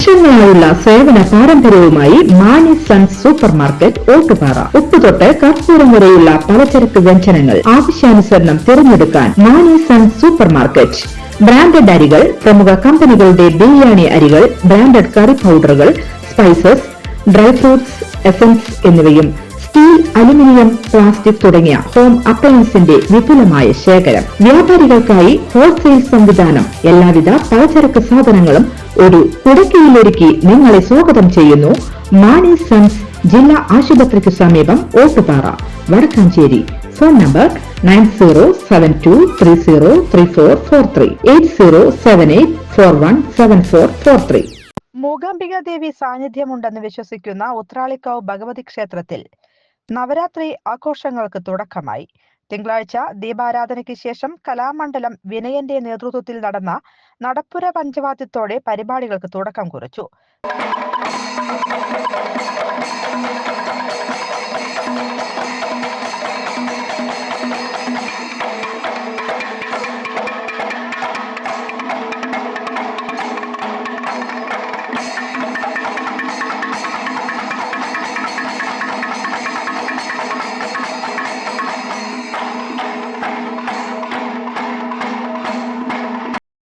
വർഷങ്ങളായുള്ള സേവന പാരമ്പര്യവുമായി Mani sons super market Ottupara. ഉപ്പുതൊട്ട് കർപ്പൂരം വരെയുള്ള പലചരക്ക് വ്യഞ്ജനങ്ങൾ ആവശ്യാനുസരണം തിരഞ്ഞെടുക്കാൻ Mani sons super market. Branded അരികൾ, പ്രമുഖ കമ്പനികളുടെ ബിരിയാണി അരികൾ, ബ്രാൻഡഡ് കറി പൗഡറുകൾ, സ്പൈസസ്, ഡ്രൈ ഫ്രൂട്ട്സ്, എസൻസ് എന്നിവയും സ്റ്റീൽ, അലുമിനിയം, പ്ലാസ്റ്റിക് തുടങ്ങിയ ഹോം അപ്ലയൻസിന്റെ വിപുലമായ ശേഖരം. വ്യാപാരികൾക്കായി ഹോൾസെയിൽ സംവിധാനം. എല്ലാവിധ പലചരക്ക് സാധനങ്ങളും ഒരു കുടക്കീഴിലൊരുക്കി നിങ്ങളെ സ്വാഗതം ചെയ്യുന്നു. മാണി സൺസ് ജില്ലാ ആശുപത്രിക്ക് സമീപം ഓട്ടുപാറ, വടക്കാഞ്ചേരി. Phone number 9072303443 8078417443. മൂകാംബിക ദേവി സാന്നിധ്യമുണ്ടെന്ന് വിശ്വസിക്കുന്ന ഉത്രാളിക്കാവ് ഭഗവതി ക്ഷേത്രത്തിൽ നവരാത്രി ആഘോഷങ്ങൾക്ക് തുടക്കമായി. തിങ്കളാഴ്ച ദീപാരാധനയ്ക്ക് ശേഷം കലാമണ്ഡലം വിനയന്റെ നേതൃത്വത്തിൽ നടന്ന നടപ്പുര പഞ്ചവാദ്യത്തോടെ പരിപാടികൾക്ക് തുടക്കം കുറിച്ചു.